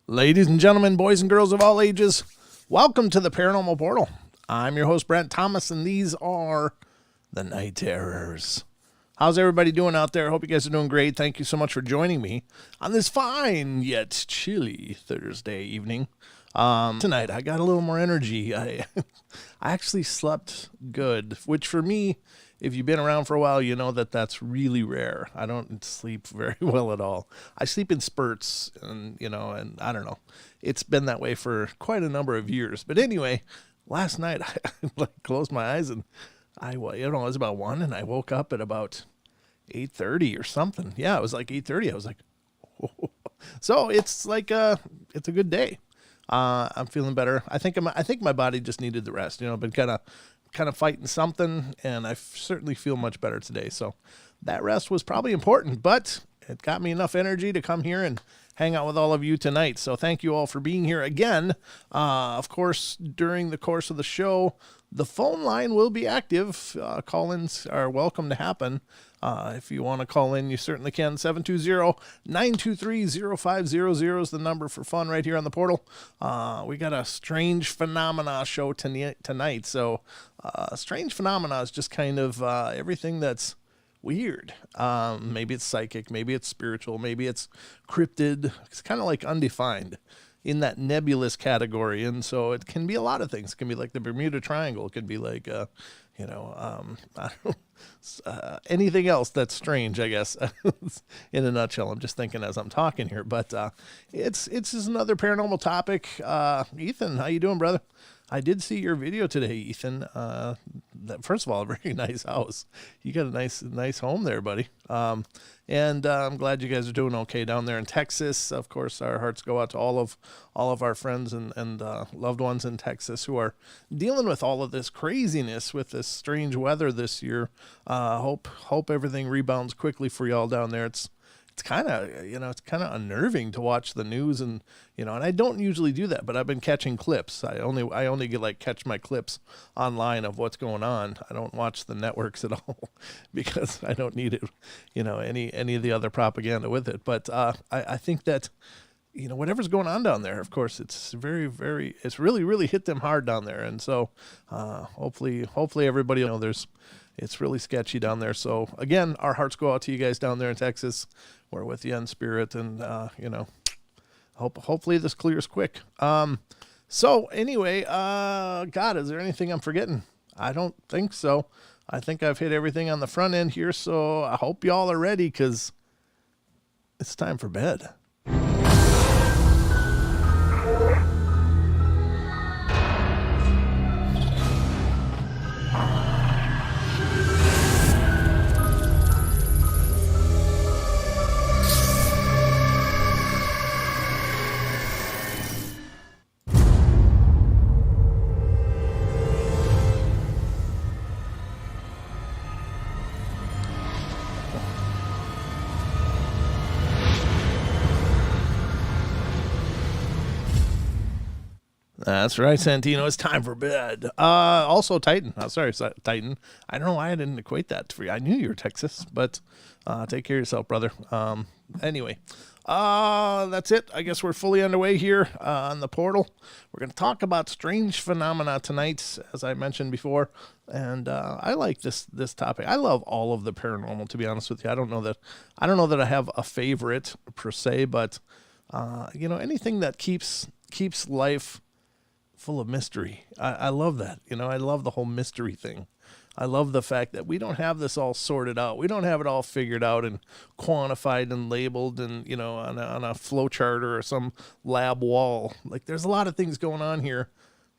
Ladies and gentlemen, boys and girls of all ages, welcome to the Paranormal Portal. I'm your host, Brent Thomas, and these are the Night Terrors. How's everybody doing out there? I hope you guys are doing great. Thank you so much for joining me on this fine yet chilly Thursday evening. Tonight, I got a little more energy. I actually slept good, which for me, if you've been around for a while, you know that that's really rare. I don't sleep very well at all. I sleep in spurts, and I don't know. It's been that way for quite a number of years. But anyway, last night I closed my eyes and it was about 1, and I woke up at about 8:30 or something. Yeah, it was like 8:30. I was like, oh. So it's like it's a good day. I'm feeling better. I think my body just needed the rest. Been kind of fighting something, and I certainly feel much better today. So that rest was probably important, but it got me enough energy to come here and hang out with all of you tonight. So thank you all for being here again. Of course, during the course of the show, the phone line will be active. Call-ins are welcome to happen. If you want to call in, you certainly can. 720-923-0500 is the number for fun right here on the portal. We got a strange phenomena show tonight. So strange phenomena is just kind of everything that's weird. Maybe it's psychic, maybe it's spiritual, maybe it's cryptid. It's kind of like undefined in that nebulous category. And so it can be a lot of things. It can be like the Bermuda Triangle. It could be like, I don't know, anything else that's strange, I guess, in a nutshell. I'm just thinking as I'm talking here, but it's just another paranormal topic. Ethan, how you doing, brother? I did see your video today, Ethan. First of all, a very nice house. You got a nice home there, buddy. And I'm glad you guys are doing okay down there in Texas. Of course, our hearts go out to all of our friends and loved ones in Texas who are dealing with all of this craziness with this strange weather this year. Hope everything rebounds quickly for y'all down there. It's kind of, unnerving to watch the news and I don't usually do that, but I've been catching clips. I only get catch my clips online of what's going on. I don't watch the networks at all because I don't need it, any of the other propaganda with it. But I think that, whatever's going on down there, of course, it's very, very, it's really, really hit them hard down there. And so hopefully everybody it's really sketchy down there. So again, our hearts go out to you guys down there in Texas. We're with you in spirit, and hopefully this clears quick. So anyway, God, is there anything I'm forgetting? I don't think so. I think I've hit everything on the front end here. So I hope y'all are ready, because it's time for bed. That's right, Santino. It's time for bed. Also, Titan. Sorry, Titan. I don't know why I didn't equate that for you. I knew you were Texas, but take care of yourself, brother. Anyway, that's it. I guess we're fully underway here on the portal. We're going to talk about strange phenomena tonight, as I mentioned before. And I like this topic. I love all of the paranormal, to be honest with you. I don't know that I have a favorite per se, but anything that keeps life full of mystery. I love that. I love the whole mystery thing. I love the fact that we don't have this all sorted out. We don't have it all figured out and quantified and labeled and, on a flow chart or some lab wall. Like, there's a lot of things going on here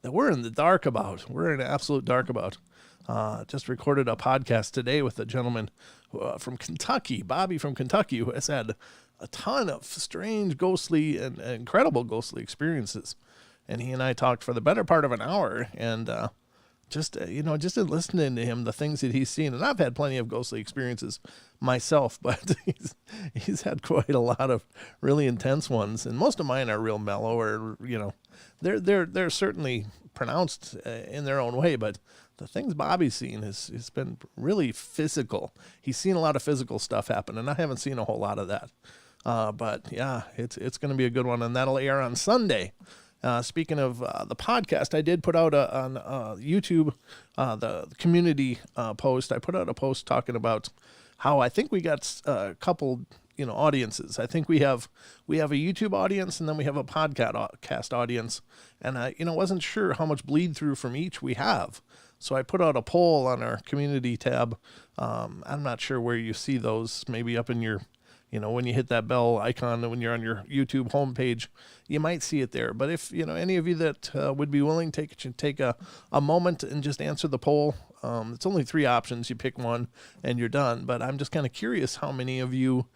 that we're in the dark about. We're in absolute dark about. Just recorded a podcast today with a gentleman from Kentucky, Bobby from Kentucky, who has had a ton of strange, ghostly, and incredible ghostly experiences. And he and I talked for the better part of an hour, and just in listening to him, the things that he's seen, and I've had plenty of ghostly experiences myself, but he's had quite a lot of really intense ones, and most of mine are real mellow, or they're certainly pronounced in their own way, but the things Bobby's seen has been really physical. He's seen a lot of physical stuff happen, and I haven't seen a whole lot of that. But yeah, it's going to be a good one, and that'll air on Sunday. Speaking of the podcast, I did put out on YouTube the community post. I put out a post talking about how I think we got a couple, audiences. I think we have a YouTube audience, and then we have a podcast audience, and I wasn't sure how much bleed through from each we have. So I put out a poll on our community tab. I'm not sure where you see those. Maybe up in your, when you hit that bell icon when you're on your YouTube homepage, you might see it there. But if, any of you that would be willing, take a moment and just answer the poll. It's only 3 options. You pick one and you're done. But I'm just kind of curious how many of you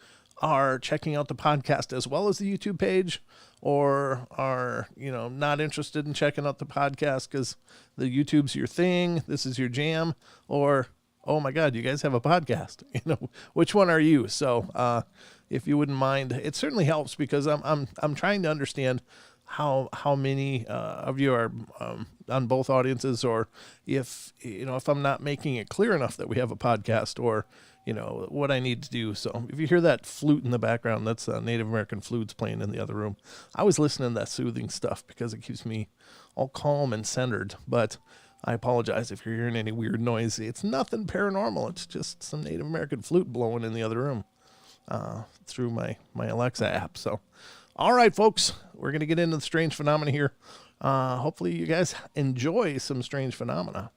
are checking out the podcast as well as the YouTube page, or are, not interested in checking out the podcast because the YouTube's your thing, this is your jam, or, oh my God, you guys have a podcast. Which one are you? So if you wouldn't mind, it certainly helps, because I'm trying to understand how many of you are on both audiences, or if I'm not making it clear enough that we have a podcast, or what I need to do. So if you hear that flute in the background, that's Native American flutes playing in the other room. I was listening to that soothing stuff because it keeps me all calm and centered. But I apologize if you're hearing any weird noise. It's nothing paranormal. It's just some Native American flute blowing in the other room through my Alexa app. So, all right, folks, we're going to get into the strange phenomena here. Hopefully you guys enjoy some strange phenomena.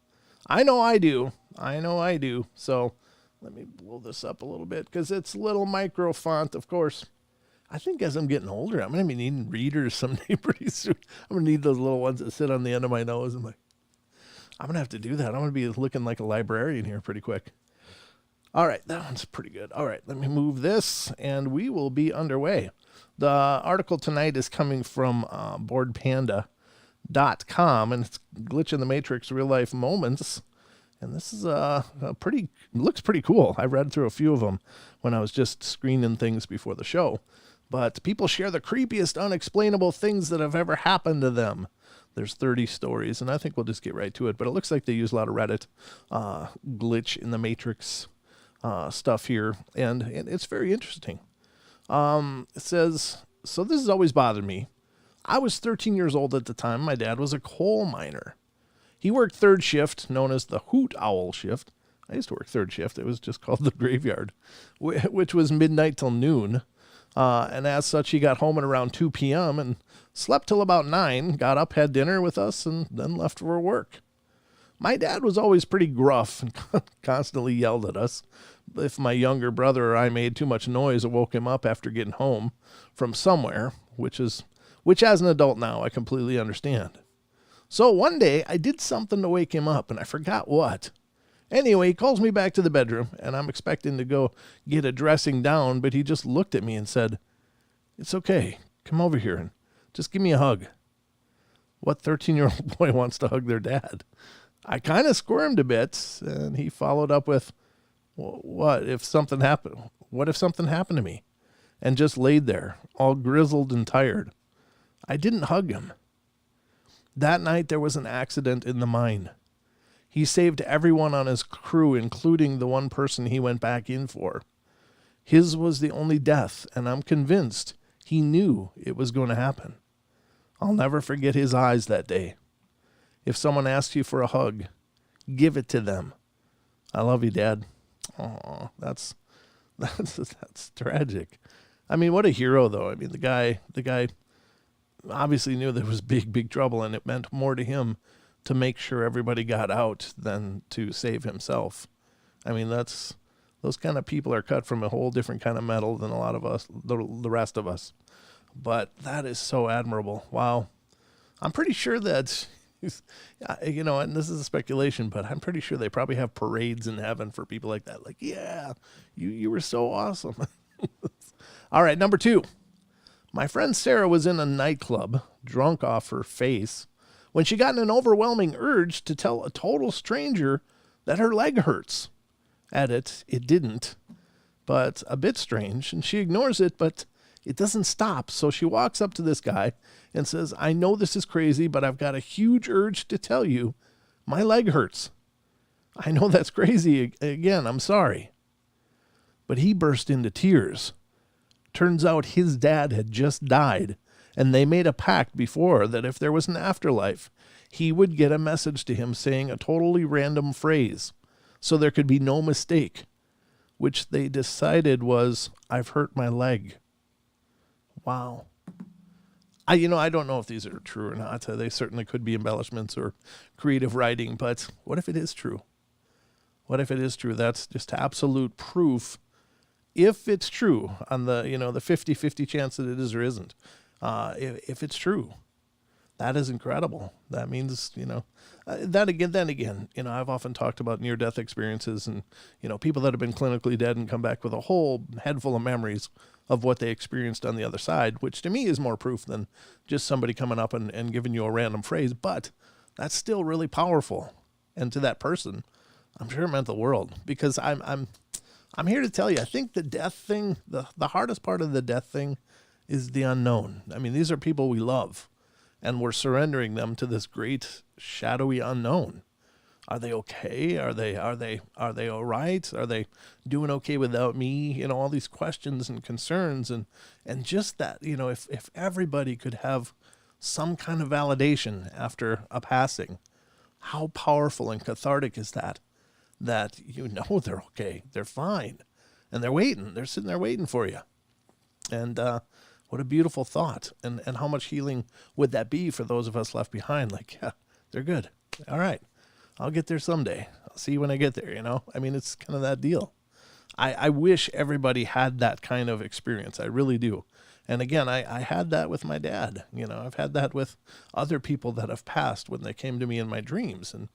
I know I do. So let me blow this up a little bit because it's little micro font, of course. I think as I'm getting older, I'm going to be needing readers someday pretty soon. I'm going to need those little ones that sit on the end of my nose. I'm going to have to do that. I'm going to be looking like a librarian here pretty quick. All right, that one's pretty good. All right, let me move this, and we will be underway. The article tonight is coming from boardpanda.com, and it's Glitch in the Matrix Real Life Moments. And this is looks pretty cool. I read through a few of them when I was just screening things before the show. But people share the creepiest, unexplainable things that have ever happened to them. There's 30 stories, and I think we'll just get right to it. But it looks like they use a lot of Reddit Glitch in the Matrix stuff here, and it's very interesting. It says, so this has always bothered me. I was 13 years old at the time. My dad was a coal miner. He worked third shift, known as the hoot owl shift. I used to work third shift. It was just called the graveyard, which was midnight till noon. And as such, he got home at around 2 p.m. and slept till about 9, got up, had dinner with us, and then left for work. My dad was always pretty gruff and constantly yelled at us. If my younger brother or I made too much noise, it woke him up after getting home from somewhere, which as an adult now, I completely understand. So one day, I did something to wake him up, and I forgot what. Anyway, he calls me back to the bedroom, and I'm expecting to go get a dressing down, but he just looked at me and said, "It's okay. Come over here and just give me a hug." What 13-year-old boy wants to hug their dad? I kind of squirmed a bit, and he followed up with, what if something happened? What if something happened to me? And just laid there, all grizzled and tired. I didn't hug him. That night, there was an accident in the mine. He saved everyone on his crew, including the one person he went back in for. His was the only death, and I'm convinced he knew it was going to happen. I'll never forget his eyes that day. If someone asks you for a hug, give it to them. I love you, Dad. Oh, that's tragic. I mean, what a hero, though. I mean, the guy obviously knew there was big trouble, and it meant more to him to make sure everybody got out than to save himself. I mean, those kind of people are cut from a whole different kind of metal than a lot of us, the rest of us. But that is so admirable. Wow. I'm pretty sure that, and this is a speculation, but I'm pretty sure they probably have parades in heaven for people like that. Like, yeah, you were so awesome. All right, number 2. My friend Sarah was in a nightclub, drunk off her face, when she got an overwhelming urge to tell a total stranger that her leg hurts. It didn't, but a bit strange, and she ignores it, but it doesn't stop. So she walks up to this guy and says, "I know this is crazy, but I've got a huge urge to tell you my leg hurts. I know that's crazy. Again, I'm sorry." But he burst into tears. Turns out his dad had just died, and they made a pact before that if there was an afterlife, he would get a message to him saying a totally random phrase, so there could be no mistake, which they decided was, "I've hurt my leg." Wow. I don't know if these are true or not. They certainly could be embellishments or creative writing, but what if it is true? What if it is true? That's just absolute proof. If it's true, on the 50-50 chance that it is or isn't, if it's true, that is incredible. That means, then again, I've often talked about near-death experiences and, people that have been clinically dead and come back with a whole head full of memories of what they experienced on the other side, which to me is more proof than just somebody coming up and giving you a random phrase. But that's still really powerful. And to that person, I'm sure it meant the world, because I'm here to tell you, I think the death thing, the hardest part of the death thing is the unknown. I mean, these are people we love, and we're surrendering them to this great shadowy unknown. Are they okay? Are they all right? Are they doing okay without me? All these questions and concerns and just that, if everybody could have some kind of validation after a passing, how powerful and cathartic is that? That they're okay, they're fine, and they're sitting there waiting for you. And what a beautiful thought, and how much healing would that be for those of us left behind? Like, yeah, they're good. All right, I'll get there someday. I'll see you when I get there, I mean, it's kind of that deal. I wish everybody had that kind of experience. I really do. And again, I had that with my dad. I've had that with other people that have passed when they came to me in my dreams. And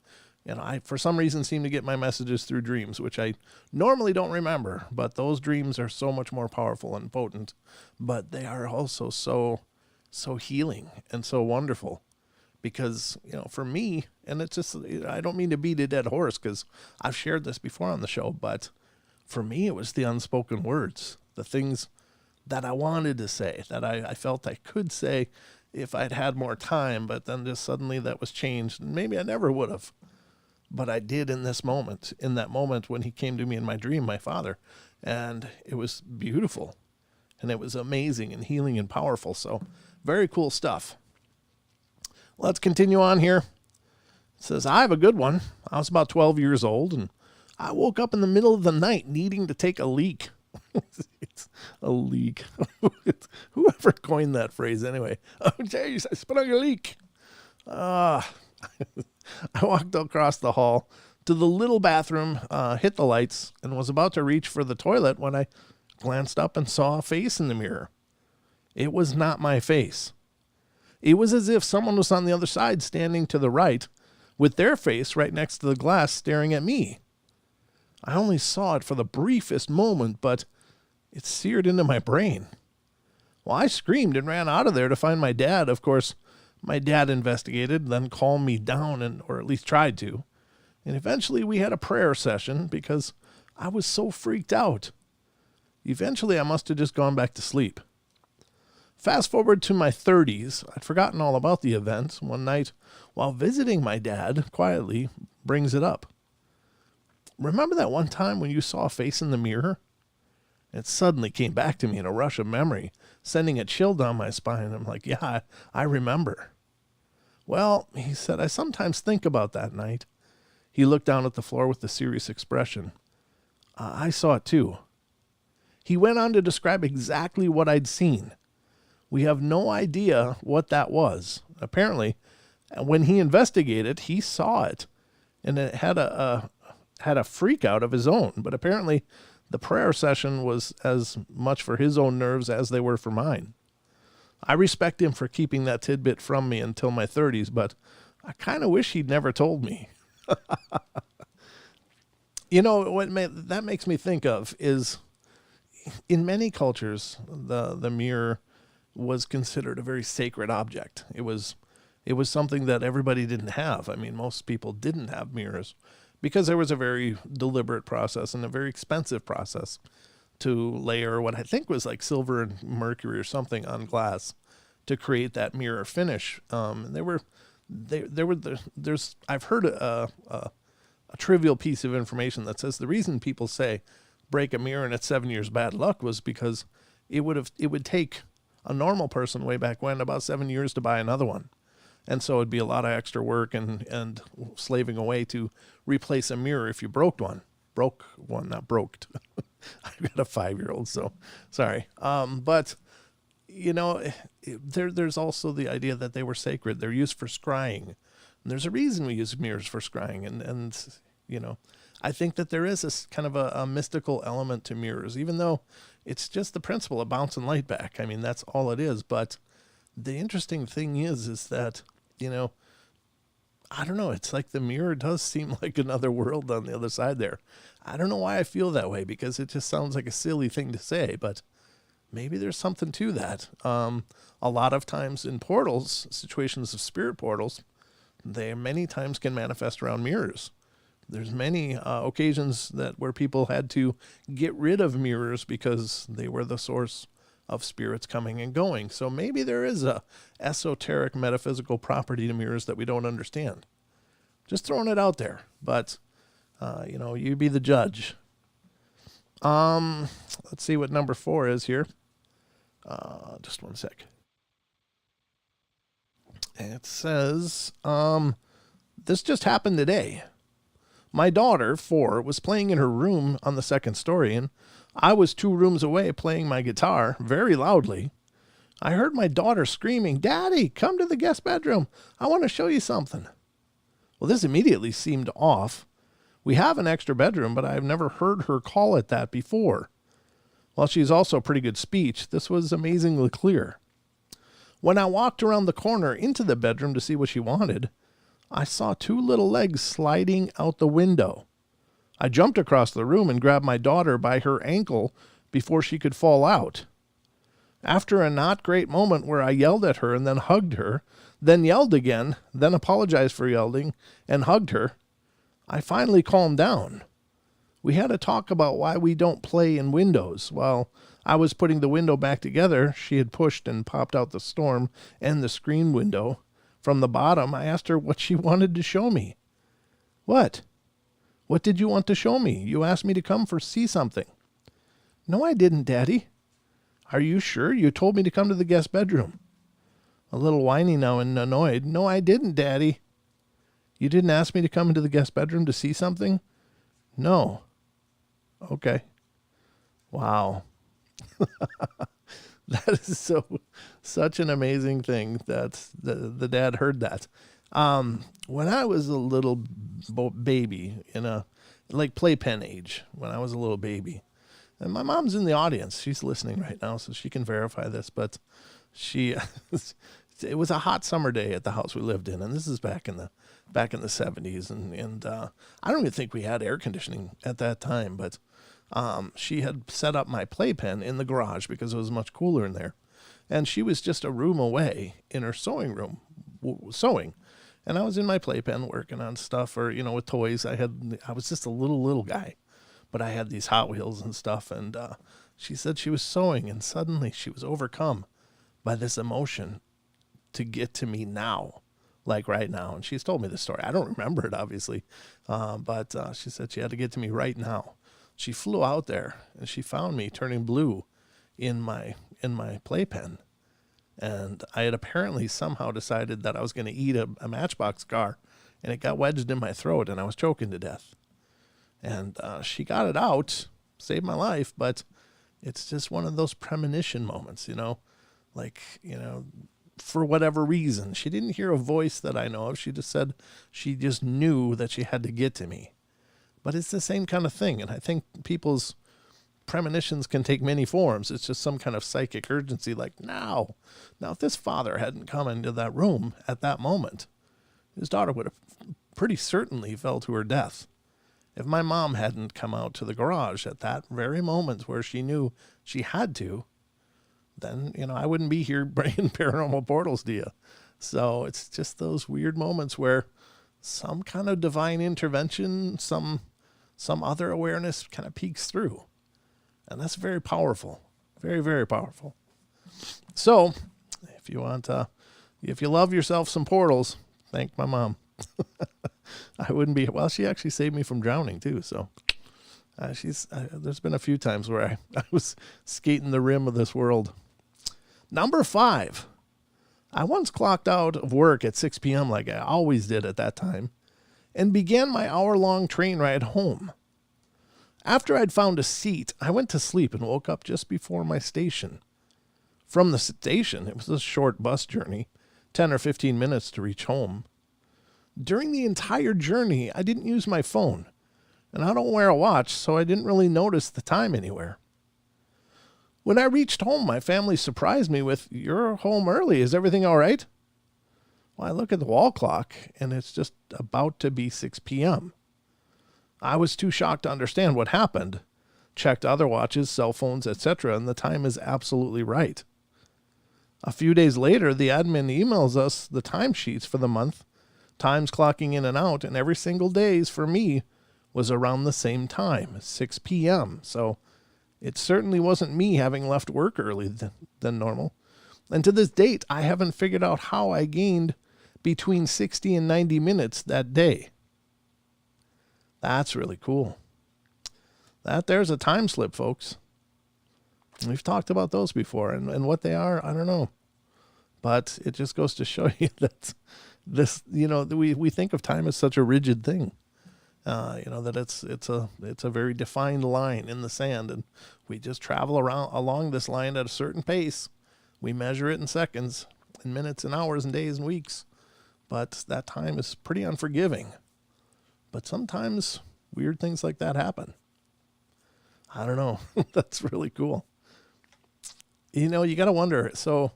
I, for some reason, seem to get my messages through dreams, which I normally don't remember. But those dreams are so much more powerful and potent. But they are also so healing and so wonderful. Because, for me, and it's just, I don't mean to beat a dead horse, because I've shared this before on the show, but for me, it was the unspoken words, the things that I wanted to say, that I felt I could say if I'd had more time, but then just suddenly that was changed. And maybe I never would have. But I did in that moment when he came to me in my dream, my father. And it was beautiful. And it was amazing and healing and powerful. So very cool stuff. Let's continue on here. It says, I have a good one. I was about 12 years old, and I woke up in the middle of the night needing to take a leak. It's a leak. Whoever coined that phrase anyway. Oh, jeez, I spit on your leak. I walked across the hall to the little bathroom, hit the lights, and was about to reach for the toilet when I glanced up and saw a face in the mirror. It was not my face. It was as if someone was on the other side, standing to the right, with their face right next to the glass staring at me. I only saw it for the briefest moment, but it seared into my brain. Well, I screamed and ran out of there to find my dad. Of course, my dad investigated, then calmed me down, or at least tried to. And eventually we had a prayer session because I was so freaked out. Eventually I must have just gone back to sleep. Fast forward to my 30s, I'd forgotten all about the event. One night, while visiting my dad, quietly brings it up. Remember that one time when you saw a face in the mirror? It suddenly came back to me in a rush of memory, sending a chill down my spine. I'm like, yeah, I remember. Well, he said, I sometimes think about that night. He looked down at the floor with a serious expression. I saw it too. He went on to describe exactly what I'd seen. We have no idea what that was. Apparently, when he investigated, he saw it, and it had a freak out of his own. But apparently, the prayer session was as much for his own nerves as they were for mine. I respect him for keeping that tidbit from me until my 30s, but I kind of wish he'd never told me. What that makes me think of is, in many cultures, the mirror was considered a very sacred object. It was something that everybody didn't have. I mean, most people didn't have mirrors because there was a very deliberate process and a very expensive process to layer what I think was like silver and mercury or something on glass to create that mirror finish. I've heard a trivial piece of information that says the reason people say break a mirror and it's 7 years bad luck was because it would take a normal person way back when about 7 years to buy another one. And so it'd be a lot of extra work and slaving away to replace a mirror if you broke one. Broke one, not broked. I've got a 5-year-old, so sorry. But, there's also the idea that they were sacred. They're used for scrying. And there's a reason we use mirrors for scrying. And I think that there is a kind of a mystical element to mirrors, even though it's just the principle of bouncing light back. I mean, that's all it is. But the interesting thing is that, I don't know. It's like the mirror does seem like another world on the other side there. I don't know why I feel that way, because it just sounds like a silly thing to say, but maybe there's something to that. A lot of times in portals, situations of spirit portals, they many times can manifest around mirrors. There's many occasions where people had to get rid of mirrors because they were the source of spirits coming and going. So maybe there is a esoteric metaphysical property to mirrors that we don't understand. Just throwing it out there. But, you be the judge. Let's see what number 4 is here. Just one sec. It says, this just happened today. My daughter, 4, was playing in her room on the 2nd story, and I was 2 rooms away playing my guitar very loudly. I heard my daughter screaming, "Daddy, come to the guest bedroom. I want to show you something." Well, this immediately seemed off. We have an extra bedroom, but I've never heard her call it that before. While she's also pretty good speech, this was amazingly clear. When I walked around the corner into the bedroom to see what she wanted, I saw 2 little legs sliding out the window. I jumped across the room and grabbed my daughter by her ankle before she could fall out. After a not great moment where I yelled at her and then hugged her, then yelled again, then apologized for yelling and hugged her, I finally calmed down. We had a talk about why we don't play in windows. While I was putting the window back together, she had pushed and popped out the storm and the screen window. From the bottom, I asked her what she wanted to show me. What? What did you want to show me? You asked me to come see something. No, I didn't, Daddy. Are you sure? You told me to come to the guest bedroom. A little whiny now and annoyed. No, I didn't, Daddy. You didn't ask me to come into the guest bedroom to see something? No. Okay. Wow. That is such an amazing thing that the dad heard that. When I was a little baby, in playpen age, when I was a little baby, and my mom's in the audience, she's listening right now, so she can verify this, but it was a hot summer day at the house we lived in, and this is back in the 70s, and I don't even think we had air conditioning at that time, but she had set up my playpen in the garage because it was much cooler in there. And she was just a room away in her sewing room, sewing. And I was in my playpen working on stuff with toys. I was just a little guy, but I had these Hot Wheels and stuff. And she said she was sewing, and suddenly she was overcome by this emotion to get to me now, like right now. And she's told me this story. I don't remember it, obviously. But she said she had to get to me right now. She flew out there and she found me turning blue in my playpen. And I had apparently somehow decided that I was going to eat a Matchbox car, and it got wedged in my throat and I was choking to death. And she got it out, saved my life, but it's just one of those premonition moments, for whatever reason. She didn't hear a voice that I know of. She just said she just knew that she had to get to me. But it's the same kind of thing, and I think people's premonitions can take many forms. It's just some kind of psychic urgency, like now. Now, if this father hadn't come into that room at that moment, his daughter would have pretty certainly fell to her death. If my mom hadn't come out to the garage at that very moment where she knew she had to, then, I wouldn't be here bringing paranormal portals to you. So it's just those weird moments where some kind of divine intervention, some other awareness kind of peeks through. And that's very powerful. Very, very powerful. So, if you love yourself some portals, thank my mom. I wouldn't be, she actually saved me from drowning too. So There's been a few times where I was skating the rim of this world. Number 5. I once clocked out of work at 6 p.m. like I always did at that time, and began my hour-long train ride home. After I'd found a seat, I went to sleep and woke up just before my station. From the station, it was a short bus journey, 10 or 15 minutes to reach home. During the entire journey, I didn't use my phone, and I don't wear a watch, so I didn't really notice the time anywhere. When I reached home, my family surprised me with, "You're home early. Is everything all right?" Well, I look at the wall clock, and it's just about to be 6 p.m. I was too shocked to understand what happened. Checked other watches, cell phones, etc., and the time is absolutely right. A few days later, the admin emails us the timesheets for the month, times clocking in and out, and every single day's for me was around the same time, 6 p.m. So it certainly wasn't me having left work early than normal. And to this date, I haven't figured out how I gained between 60 and 90 minutes that day. That's really cool. There's a time slip, folks. We've talked about those before, and what they are, I don't know. But it just goes to show you that this, we think of time as such a rigid thing. That it's a very defined line in the sand, and we just travel along this line at a certain pace. We measure it in seconds, in minutes, and hours, and days, and weeks. But that time is pretty unforgiving. But sometimes weird things like that happen. I don't know. That's really cool. You got to wonder. So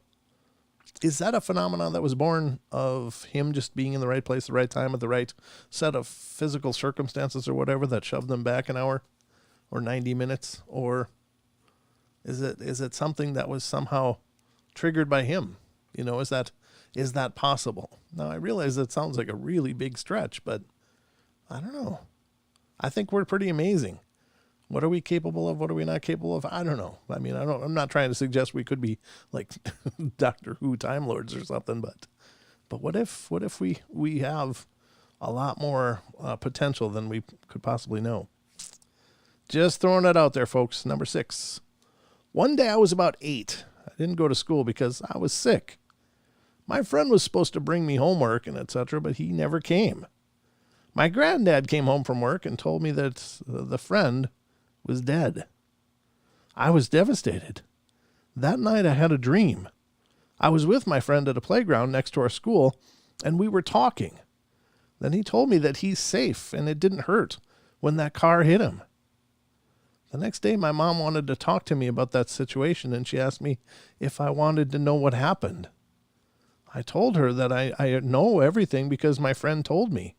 is that a phenomenon that was born of him just being in the right place, the right time, at the right set of physical circumstances or whatever that shoved them back an hour or 90 minutes? Or is it something that was somehow triggered by him? Is that possible? Now, I realize that sounds like a really big stretch, but I don't know. I think we're pretty amazing. What are we capable of? What are we not capable of? I don't know. I mean, I'm not trying to suggest we could be like Doctor Who Time Lords or something, but what if we have a lot more potential than we could possibly know? Just throwing it out there, folks. Number 6. One day I was about 8. I didn't go to school because I was sick. My friend was supposed to bring me homework and etc., but he never came. My granddad came home from work and told me that the friend was dead. I was devastated. That night I had a dream. I was with my friend at a playground next to our school, and we were talking. Then he told me that he's safe and it didn't hurt when that car hit him. The next day my mom wanted to talk to me about that situation, and she asked me if I wanted to know what happened. I told her that I know everything because my friend told me.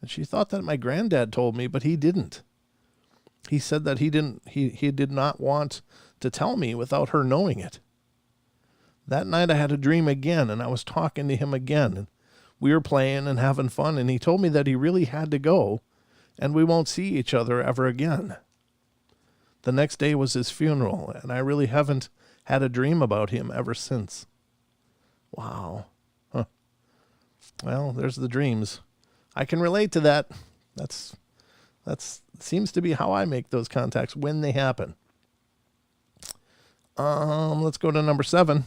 And she thought that my granddad told me, but he didn't. He said that he did not want to tell me without her knowing it. That night I had a dream again, and I was talking to him again, and we were playing and having fun, and he told me that he really had to go, and we won't see each other ever again. The next day was his funeral, and I really haven't had a dream about him ever since. Wow. Huh. Well, there's the dreams. I can relate to that. That's seems to be how I make those contacts when they happen. Let's go to number 7.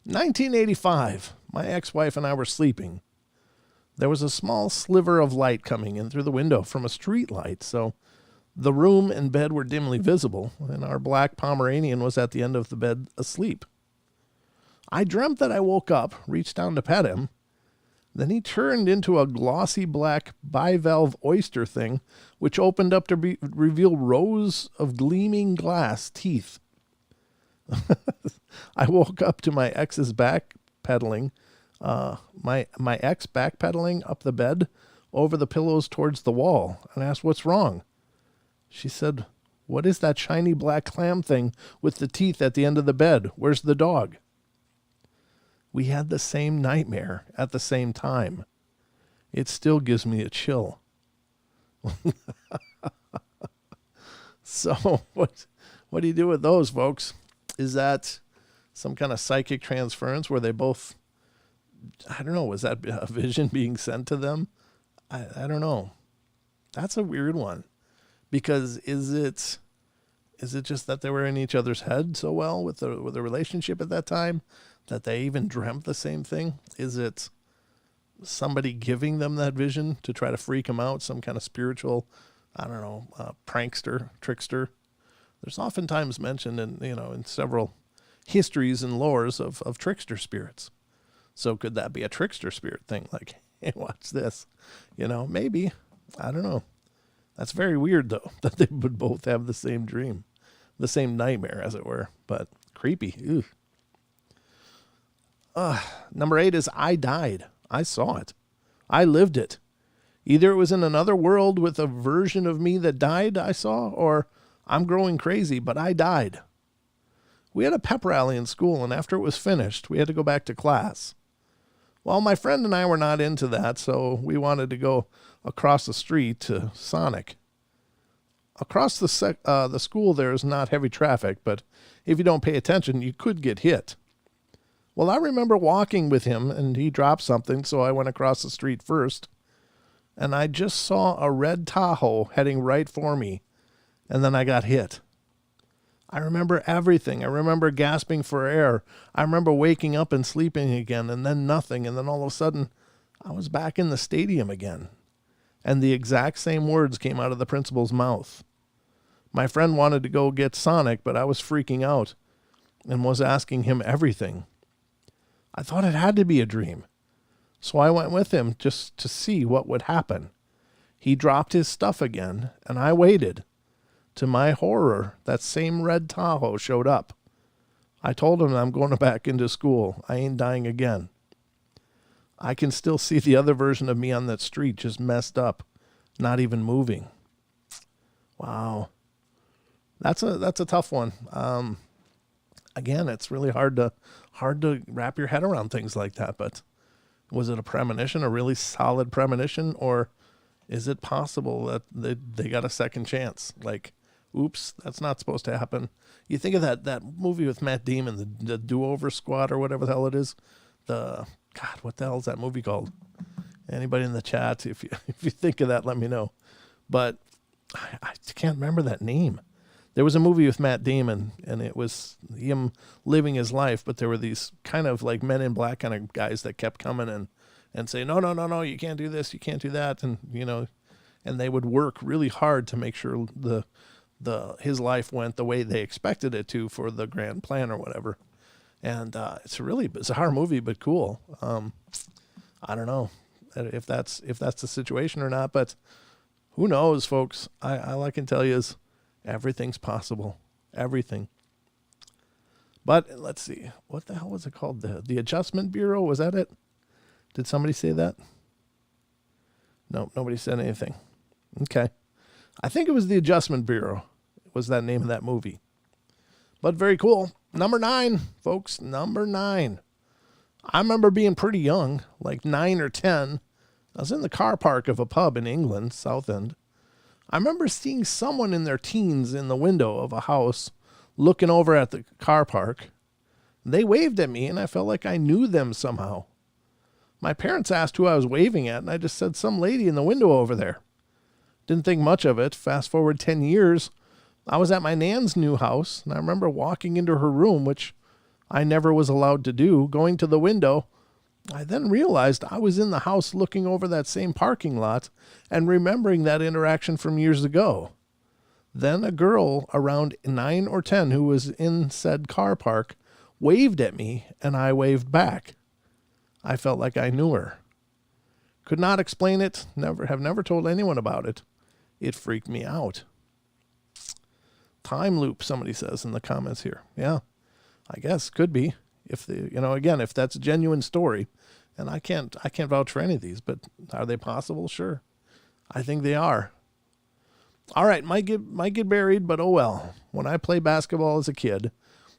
1985. My ex-wife and I were sleeping. There was a small sliver of light coming in through the window from a street light, so the room and bed were dimly visible, and our black Pomeranian was at the end of the bed asleep. I dreamt that I woke up, reached down to pet him. Then he turned into a glossy black bivalve oyster thing, which opened up to reveal rows of gleaming glass teeth. I woke up to my ex's backpedaling, my ex backpedaling up the bed over the pillows towards the wall, and asked, "What's wrong?" She said, "What is that shiny black clam thing with the teeth at the end of the bed? Where's the dog?" We had the same nightmare at the same time. It still gives me a chill. So what do you do with those, folks? Is that some kind of psychic transference where they both, I don't know, was that a vision being sent to them? I don't know. That's a weird one. Because is it just that they were in each other's head so well with the relationship at that time that they even dreamt the same thing? Is it somebody giving them that vision to try to freak them out? Some kind of spiritual, I don't know, prankster, trickster. There's oftentimes mentioned in several histories and lores of trickster spirits. So could that be a trickster spirit thing? Like, hey, watch this, maybe, I don't know. That's very weird though, that they would both have the same dream, the same nightmare as it were, but creepy. Ew. Number 8 is I died. I saw it. I lived it. Either it was in another world with a version of me that died I saw, or I'm growing crazy, but I died. We had a pep rally in school, and after it was finished, we had to go back to class. Well, my friend and I were not into that, so we wanted to go across the street to Sonic. Across the school there is not heavy traffic, but if you don't pay attention, you could get hit. Well, I remember walking with him, and he dropped something, so I went across the street first, and I just saw a red Tahoe heading right for me, and then I got hit. I remember everything. I remember gasping for air. I remember waking up and sleeping again, and then nothing, and then all of a sudden, I was back in the stadium again, and the exact same words came out of the principal's mouth. My friend wanted to go get Sonic, but I was freaking out and was asking him everything. I thought it had to be a dream, so I went with him just to see what would happen. He dropped his stuff again, and I waited. To my horror, that same red Tahoe showed up. I told him I'm going back into school. I ain't dying again. I can still see the other version of me on that street, just messed up, not even moving. Wow. That's a tough one. Again, it's really hard to wrap your head around things like that, but was it a premonition, a really solid premonition, or is it possible that they got a second chance? Like, oops, that's not supposed to happen. You think of that movie with Matt Damon, the Do-Over Squad or whatever the hell it is. God, what the hell is that movie called? Anybody in the chat, if you think of that, let me know. But I can't remember that name. There was a movie with Matt Damon, and it was him living his life, but there were these kind of like Men in Black kind of guys that kept coming and say, no, you can't do this, you can't do that, and and they would work really hard to make sure his life went the way they expected it to for the grand plan or whatever. And it's a really bizarre movie, but cool. I don't know if that's the situation or not, but who knows, folks? All I can tell you is everything's possible. Everything. But let's see. What the hell was it called? The Adjustment Bureau? Was that it? Did somebody say that? No, nobody said anything. Okay. I think it was the Adjustment Bureau. Was that name of that movie. But very cool. Number 9, folks. Number 9. I remember being pretty young, like 9 or 10. I was in the car park of a pub in England, Southend. I remember seeing someone in their teens in the window of a house looking over at the car park. They waved at me, and I felt like I knew them somehow. My parents asked who I was waving at, and I just said some lady in the window over there. Didn't think much of it. Fast forward 10 years, I was at my nan's new house, and I remember walking into her room, which I never was allowed to do, going to the window. I then realized I was in the house looking over that same parking lot and remembering that interaction from years ago. Then a girl around 9 or 10 who was in said car park waved at me, and I waved back. I felt like I knew her. Could not explain it, have never told anyone about it. It freaked me out. Time loop, somebody says in the comments here. Yeah, I guess could be. If if that's a genuine story, and I can't vouch for any of these, but are they possible? Sure. I think they are. All right, might get buried, but oh well. When I played basketball as a kid,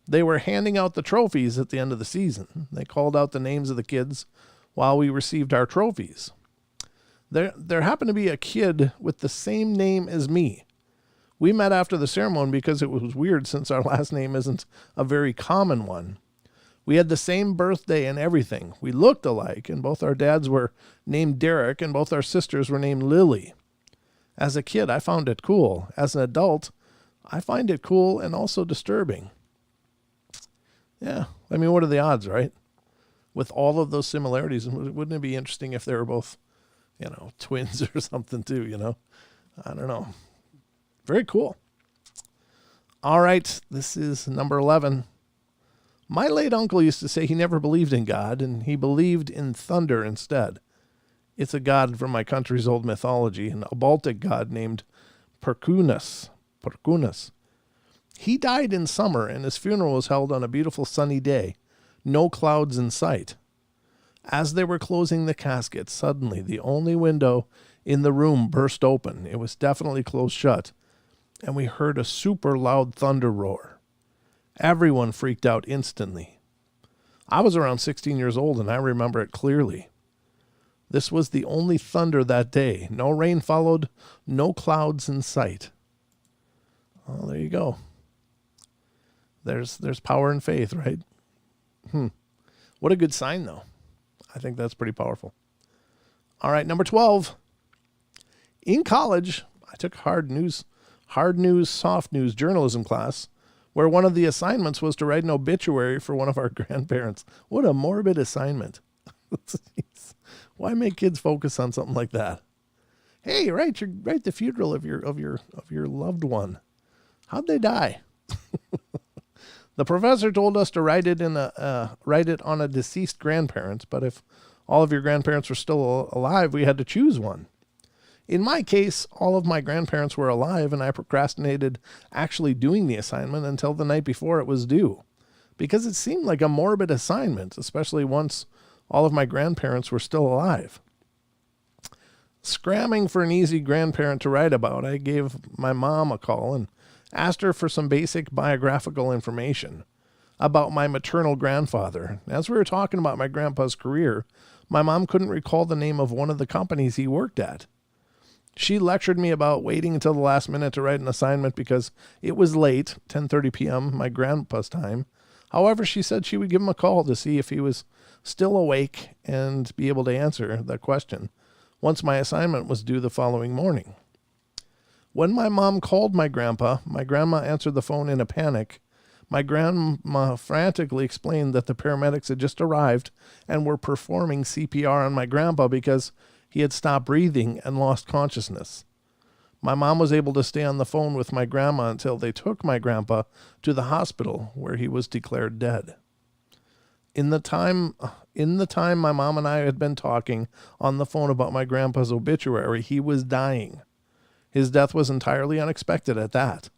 they were handing out the trophies at the end of the season. They called out the names of the kids while we received our trophies. There happened to be a kid with the same name as me. We met after the ceremony because it was weird since our last name isn't a very common one. We had the same birthday and everything. We looked alike, and both our dads were named Derek, and both our sisters were named Lily. As a kid, I found it cool. As an adult, I find it cool and also disturbing. Yeah, I mean, what are the odds, right? With all of those similarities, wouldn't it be interesting if they were both, twins or something too, I don't know. Very cool. All right, this is number 11. My late uncle used to say he never believed in God, and he believed in thunder instead. It's a god from my country's old mythology, a Baltic god named Perkunus. He died in summer, and his funeral was held on a beautiful sunny day. No clouds in sight. As they were closing the casket, suddenly the only window in the room burst open. It was definitely closed shut, and we heard a super loud thunder roar. Everyone freaked out instantly. I was around 16 years old, and I remember it clearly. This was the only thunder that day. No rain followed, no clouds in sight. Well, there you go. There's power in faith, right? What a good sign, though. I think that's pretty powerful. All right, number 12. In college, I took hard news, soft news journalism class, where one of the assignments was to write an obituary for one of our grandparents. What a morbid assignment. Why make kids focus on something like that? Hey, write the funeral of your loved one. How'd they die? The professor told us to write it on a deceased grandparent, but if all of your grandparents were still alive, we had to choose one. In my case, all of my grandparents were alive, and I procrastinated actually doing the assignment until the night before it was due, because it seemed like a morbid assignment, especially once all of my grandparents were still alive. Scramming for an easy grandparent to write about, I gave my mom a call and asked her for some basic biographical information about my maternal grandfather. As we were talking about my grandpa's career, my mom couldn't recall the name of one of the companies he worked at. She lectured me about waiting until the last minute to write an assignment because it was late, 10:30 p.m., my grandpa's time. However, she said she would give him a call to see if he was still awake and be able to answer the question once my assignment was due the following morning. When my mom called my grandpa, my grandma answered the phone in a panic. My grandma frantically explained that the paramedics had just arrived and were performing CPR on my grandpa because he had stopped breathing and lost consciousness. My mom was able to stay on the phone with my grandma until they took my grandpa to the hospital where he was declared dead. In the time my mom and I had been talking on the phone about my grandpa's obituary, he was dying. His death was entirely unexpected at that.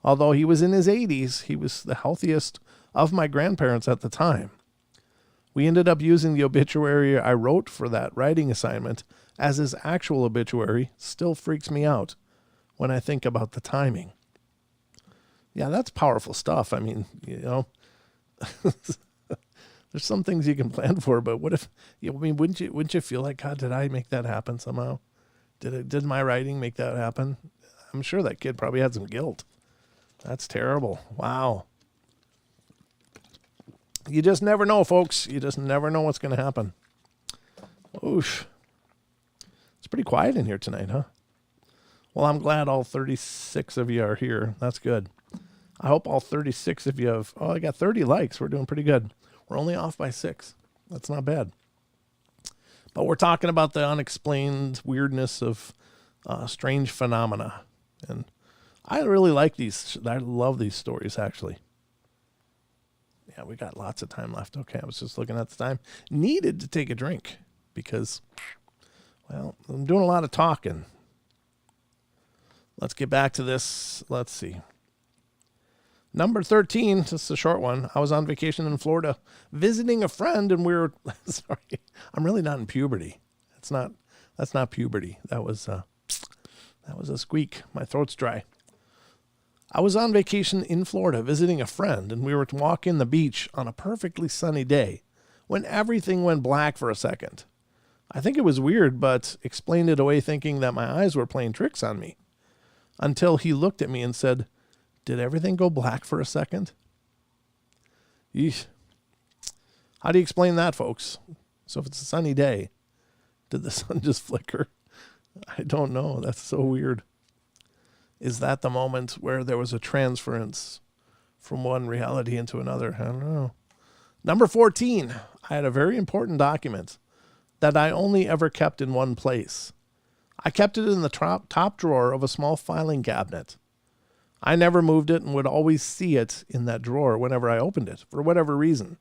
Although he was in his 80s, he was the healthiest of my grandparents at the time. We ended up using the obituary I wrote for that writing assignment as his actual obituary. Still freaks me out when I think about the timing. Yeah, that's powerful stuff. I mean, there's some things you can plan for, but what if, wouldn't you feel like, God, did I make that happen somehow? Did my writing make that happen? I'm sure that kid probably had some guilt. That's terrible. Wow. You just never know, folks. You just never know what's going to happen. Oof. It's pretty quiet in here tonight, huh? Well, I'm glad all 36 of you are here. That's good. I hope all 36 of you have... Oh, I got 30 likes. We're doing pretty good. We're only off by 6. That's not bad. But we're talking about the unexplained weirdness of strange phenomena. And I really like these. I love these stories, actually. Yeah, we got lots of time left. Okay, I was just looking at the time. Needed to take a drink because, well, I'm doing a lot of talking. Let's get back to this. Let's see. Number 13, just a short one. I was on vacation in Florida visiting a friend, and we were, sorry, I'm really not in puberty. That's not puberty. That was a squeak. My throat's dry. I was on vacation in Florida visiting a friend, and we were walking the beach on a perfectly sunny day when everything went black for a second. I think it was weird, but explained it away thinking that my eyes were playing tricks on me. Until he looked at me and said, "Did everything go black for a second?" Yeesh. How do you explain that, folks? So if it's a sunny day, did the sun just flicker? I don't know. That's so weird. Is that the moment where there was a transference from one reality into another? I don't know. Number 14, I had a very important document that I only ever kept in one place. I kept it in the top drawer of a small filing cabinet. I never moved it and would always see it in that drawer whenever I opened it, for whatever reason.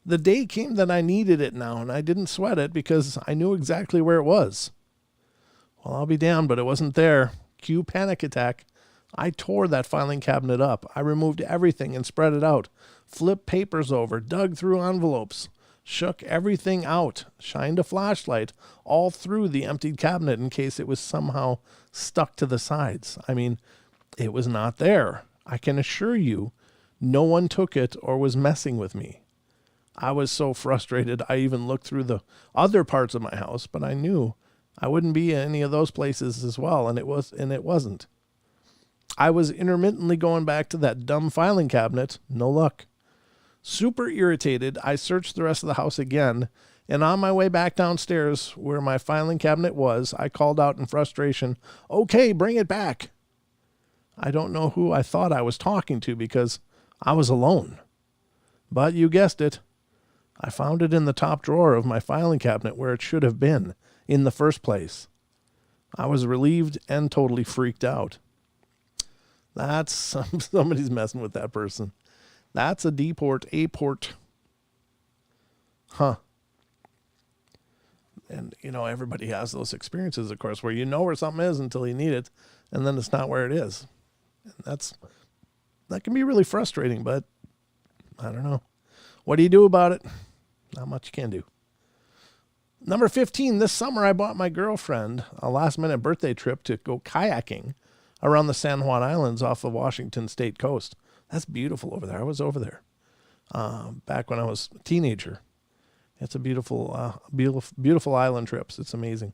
The day came that I needed it now, and I didn't sweat it because I knew exactly where it was. Well, I'll be damned, but it wasn't there. Cue panic attack. I tore that filing cabinet up. I removed everything and spread it out, flipped papers over, dug through envelopes, shook everything out, shined a flashlight all through the emptied cabinet in case it was somehow stuck to the sides. I mean, it was not there. I can assure you, no one took it or was messing with me. I was so frustrated, I even looked through the other parts of my house, but I knew I wouldn't be in any of those places as well, and it wasn't. I was intermittently going back to that dumb filing cabinet. No luck. Super irritated, I searched the rest of the house again, and on my way back downstairs where my filing cabinet was, I called out in frustration, "Okay, bring it back." I don't know who I thought I was talking to because I was alone. But you guessed it. I found it in the top drawer of my filing cabinet where it should have been in the first place. I was relieved and totally freaked out. That's somebody's messing with that person. That's a D-port, A-port. Huh. And, everybody has those experiences, of course, where you know where something is until you need it, and then it's not where it is. And that can be really frustrating, but I don't know. What do you do about it? Not much you can do. Number 15, this summer I bought my girlfriend a last-minute birthday trip to go kayaking around the San Juan Islands off the Washington State coast. That's beautiful over there. I was over there back when I was a teenager. It's a beautiful, beautiful island trips. It's amazing.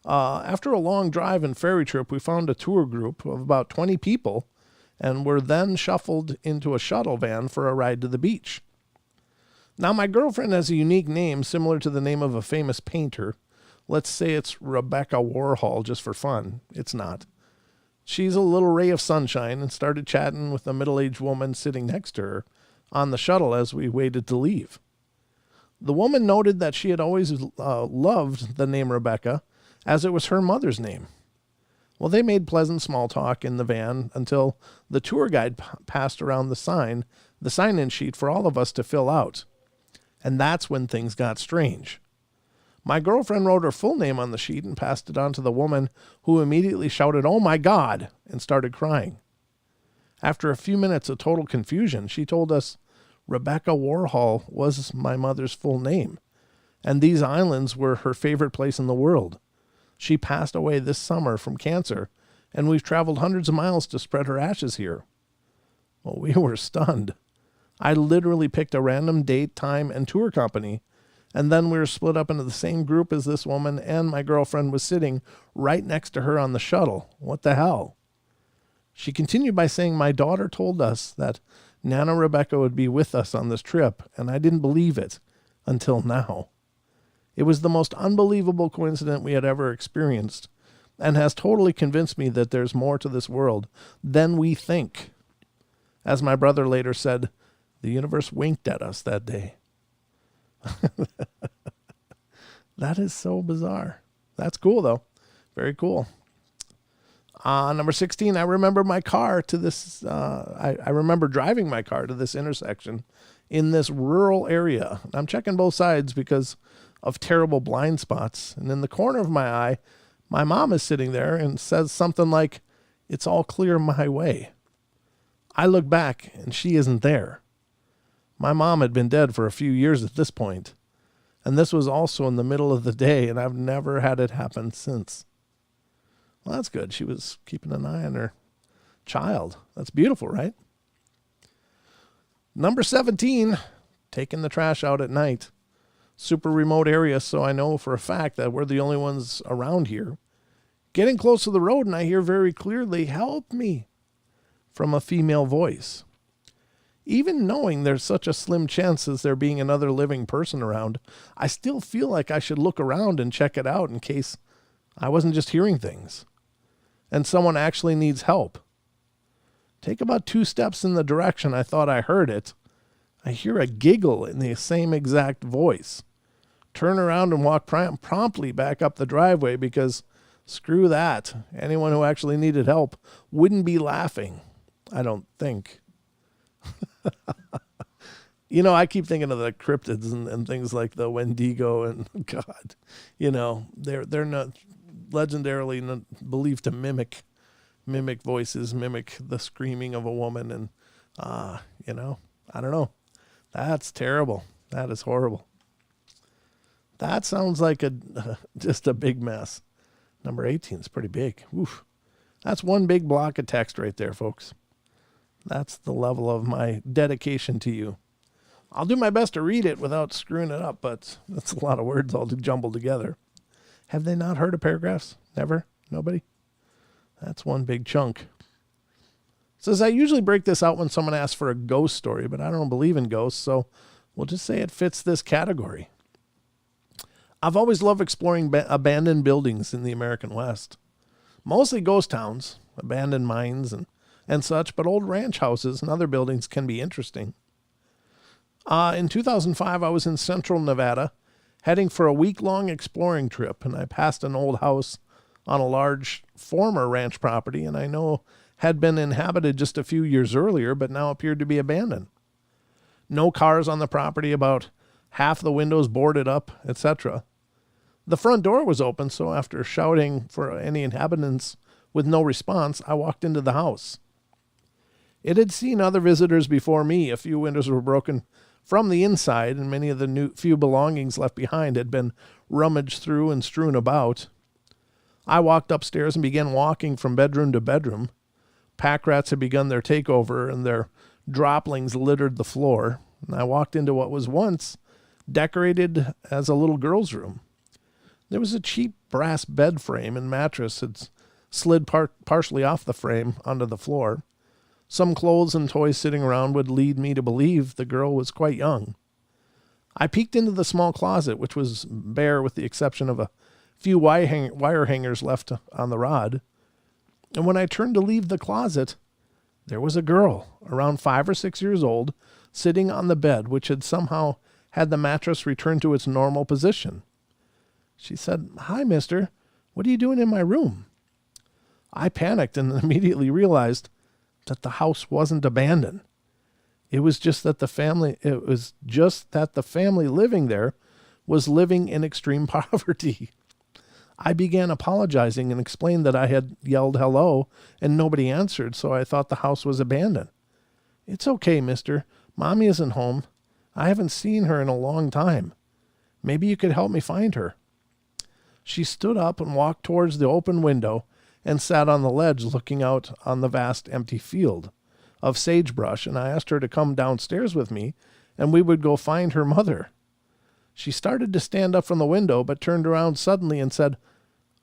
After a long drive and ferry trip, we found a tour group of about 20 people and were then shuffled into a shuttle van for a ride to the beach. Now, my girlfriend has a unique name similar to the name of a famous painter. Let's say it's Rebecca Warhol just for fun. It's not. She's a little ray of sunshine and started chatting with a middle-aged woman sitting next to her on the shuttle as we waited to leave. The woman noted that she had always loved the name Rebecca as it was her mother's name. Well, they made pleasant small talk in the van until the tour guide passed around the sign-in sheet for all of us to fill out. And that's when things got strange. My girlfriend wrote her full name on the sheet and passed it on to the woman, who immediately shouted, "Oh my God," and started crying. After a few minutes of total confusion, she told us Rebecca Warhol was my mother's full name, and these islands were her favorite place in the world. She passed away this summer from cancer, and we've traveled hundreds of miles to spread her ashes here. Well, we were stunned. I literally picked a random date, time, and tour company, and then we were split up into the same group as this woman, and my girlfriend was sitting right next to her on the shuttle. What the hell? She continued by saying, "My daughter told us that Nana Rebecca would be with us on this trip, and I didn't believe it until now. It was the most unbelievable coincidence we had ever experienced, and has totally convinced me that there's more to this world than we think." As my brother later said, the universe winked at us that day. That is so bizarre. That's cool, though. Very cool. Number 16, I remember my car to this. I remember driving my car to this intersection in this rural area. I'm checking both sides because of terrible blind spots. And in the corner of my eye, my mom is sitting there and says something like, "It's all clear my way." I look back and she isn't there. My mom had been dead for a few years at this point, and this was also in the middle of the day, and I've never had it happen since. Well, that's good. She was keeping an eye on her child. That's beautiful, right? Number 17, taking the trash out at night. Super remote area, so I know for a fact that we're the only ones around here. Getting close to the road, and I hear very clearly, "Help me," from a female voice. Even knowing there's such a slim chance as there being another living person around, I still feel like I should look around and check it out in case I wasn't just hearing things. And someone actually needs help. Take about 2 steps in the direction I thought I heard it. I hear a giggle in the same exact voice. Turn around and walk promptly back up the driveway because screw that. Anyone who actually needed help wouldn't be laughing. I don't think. You know, I keep thinking of the cryptids and things like the Wendigo and God. You know, they're not legendarily not believed to mimic voices, mimic the screaming of a woman, and you know, I don't know. That's terrible. That is horrible. That sounds like just a big mess. Number 18 is pretty big. Oof. That's one big block of text right there, folks. That's the level of my dedication to you. I'll do my best to read it without screwing it up, but that's a lot of words all jumbled together. Have they not heard of paragraphs? Never? Nobody? That's one big chunk. It says, I usually break this out when someone asks for a ghost story, but I don't believe in ghosts, so we'll just say it fits this category. I've always loved exploring abandoned buildings in the American West. Mostly ghost towns, abandoned mines and such, but old ranch houses and other buildings can be interesting. In 2005, I was in central Nevada, heading for a week-long exploring trip, and I passed an old house on a large former ranch property, and I know had been inhabited just a few years earlier, but now appeared to be abandoned. No cars on the property, about half the windows boarded up, etc. The front door was open, so after shouting for any inhabitants with no response, I walked into the house. It had seen other visitors before me. A few windows were broken from the inside, and many of the few belongings left behind had been rummaged through and strewn about. I walked upstairs and began walking from bedroom to bedroom. Pack rats had begun their takeover, and their droppings littered the floor. And I walked into what was once decorated as a little girl's room. There was a cheap brass bed frame and mattress had slid partially off the frame onto the floor. Some clothes and toys sitting around would lead me to believe the girl was quite young. I peeked into the small closet, which was bare with the exception of a few wire hangers left on the rod. And when I turned to leave the closet, there was a girl, around 5 or 6 years old, sitting on the bed, which had somehow had the mattress returned to its normal position. She said, "Hi, mister. What are you doing in my room?" I panicked and immediately realized that the house wasn't abandoned. It was just that the family living there was living in extreme poverty. I began apologizing and explained that I had yelled hello and nobody answered, so I thought the house was abandoned. "It's okay, mister. Mommy isn't home. I haven't seen her in a long time. Maybe you could help me find her." She stood up and walked towards the open window and sat on the ledge looking out on the vast empty field of sagebrush, and I asked her to come downstairs with me and we would go find her mother. She started to stand up from the window but turned around suddenly and said,